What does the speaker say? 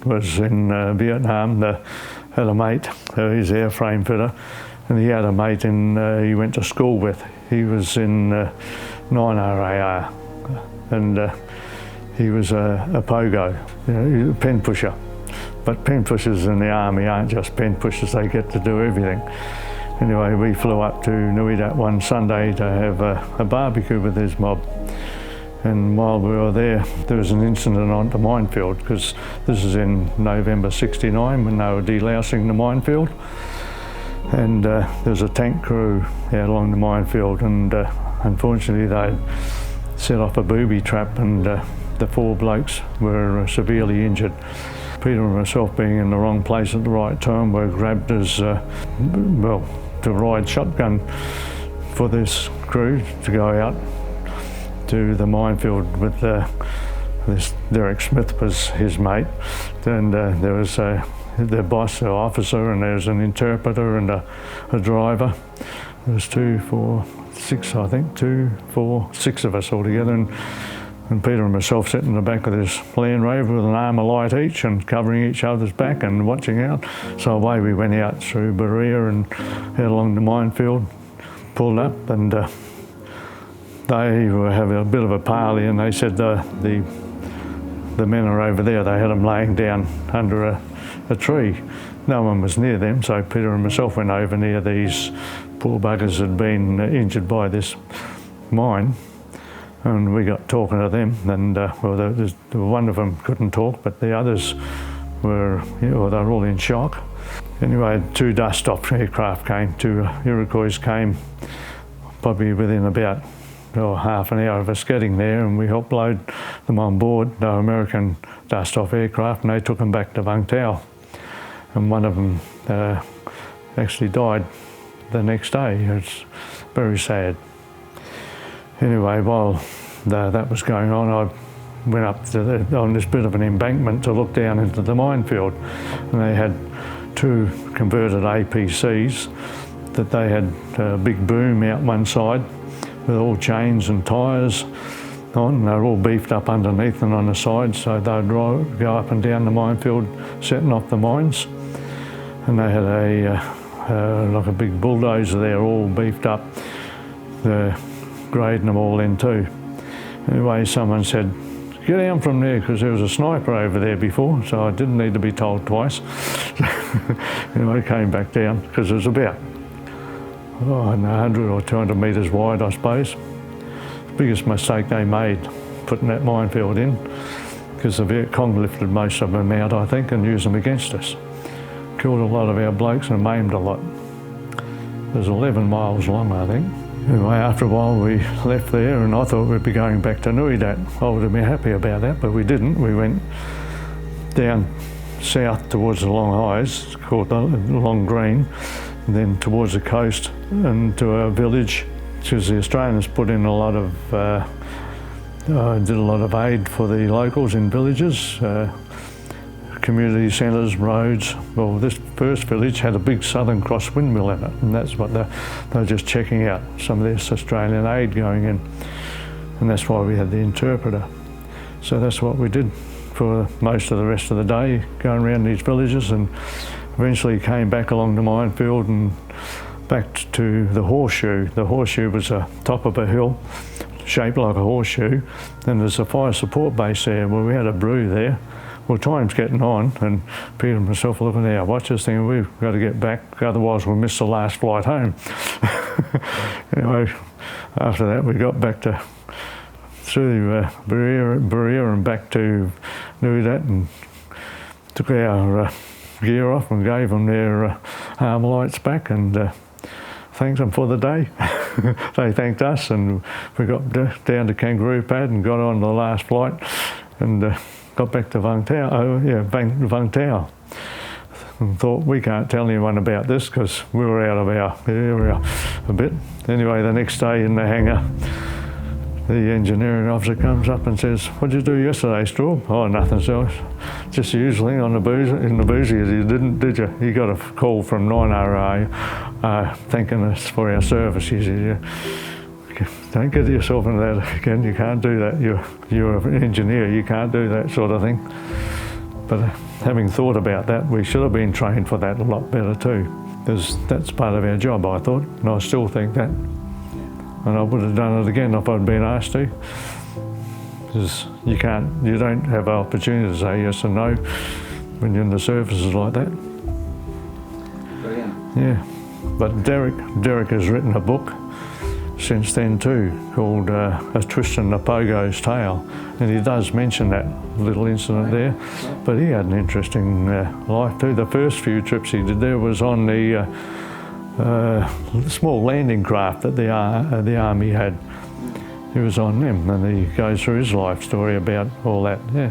was in Vietnam. Had a mate, he's an airframe fitter, and he had a mate he went to school with. He was in 9 RAAF, and he was a pogo, a pen pusher. But pen pushers in the army aren't just pen pushers, they get to do everything. Anyway, we flew up to Nui that one Sunday to have a barbecue with his mob. And while we were there was an incident on the minefield, because this is in November '69 when they were delousing the minefield. And there was a tank crew out along the minefield, and unfortunately they'd set off a booby trap, and the 4 blokes were severely injured. Peter and myself, being in the wrong place at the right time, were grabbed as, to ride shotgun for this crew to go out to the minefield with this Derek Smith was his mate, and there was the boss, the officer, and there was an interpreter and a driver. There was 2, 4, 6, I think, 2, 4, 6 of us all together, and Peter and myself sitting in the back of this Land Rover with an arm of light each and covering each other's back and watching out. So away we went out through Berea and out along the minefield, pulled up, and they were having a bit of a parley, and they said the men are over there. They had them laying down under a tree. No one was near them, so Peter and myself went over near these poor buggers had been injured by this mine. And we got talking to them, and one of them couldn't talk, but the others were, they were all in shock. Anyway, 2 dust-off aircraft came, 2 Iroquois came, probably within about half an hour of us getting there, and we helped load them on board, the American dust-off aircraft, and they took them back to Vung Tau. And one of them actually died the next day. It's very sad. Anyway, while that was going on, I went up on this bit of an embankment to look down into the minefield, and they had 2 converted APCs that they had a big boom out one side with all chains and tyres on, and they were all beefed up underneath and on the sides, so they'd go up and down the minefield setting off the mines. And they had like a big bulldozer there, all beefed up, grading them all in too. Anyway, someone said, get down from there, because there was a sniper over there before, so I didn't need to be told twice. Anyway, I came back down, because it was about 100 or 200 metres wide, I suppose. The biggest mistake they made, putting that minefield in, because the Viet Cong lifted most of them out, I think, and used them against us. Killed a lot of our blokes and maimed a lot. It was 11 miles long, I think. Anyway, after a while we left there, and I thought we'd be going back to Nui Dat. I would have been happy about that, but we didn't. We went down south towards the Long Highs, called the Long Green, and then towards the coast and to a village, because the Australians put in a lot of, did a lot of aid for the locals in villages, community centres, roads. Well, this first village had a big Southern Cross windmill in it, and that's what they were just checking out, some of this Australian aid going in. And that's why we had the interpreter. So that's what we did for most of the rest of the day, going around these villages, and eventually came back along the minefield and back to the horseshoe. The horseshoe was a top of a hill, shaped like a horseshoe, and there's a fire support base there. Well, we had a brew there. Well, time's getting on, and Peter and myself looking at our watches thinking we've got to get back, otherwise we'll miss the last flight home. Anyway, after that we got back through Berea and back to Nui Dat, and took our gear off and gave them their arm lights back, and thanked them for the day. They thanked us, and we got down to Kangaroo Pad and got on the last flight, and got back to Vung Tau, Vung Tau. And thought, we can't tell anyone about this because we were out of our area a bit. Anyway, the next day in the hangar, the engineering officer comes up and says, "What did you do yesterday, Strawb?" "Oh, nothing, so just the usual thing on the booze, in the boozy." "You didn't, did you?" "You got a call from 9RA thanking us for our service." He said, "Don't get yourself into that again. You can't do that. You're an engineer. You can't do that sort of thing." But having thought about that, we should have been trained for that a lot better too, because that's part of our job, I thought, and I still think that. And I would have done it again if I'd been asked to, because you don't have an opportunity to say yes and no when you're in the services like that. Brilliant. Yeah, but Derek has written a book since then too, called A Twist in the Pogo's Tale, and he does mention that little incident there, but he had an interesting life too. The first few trips he did there was on the small landing craft that the Army had. He was on them, and he goes through his life story about all that, yeah.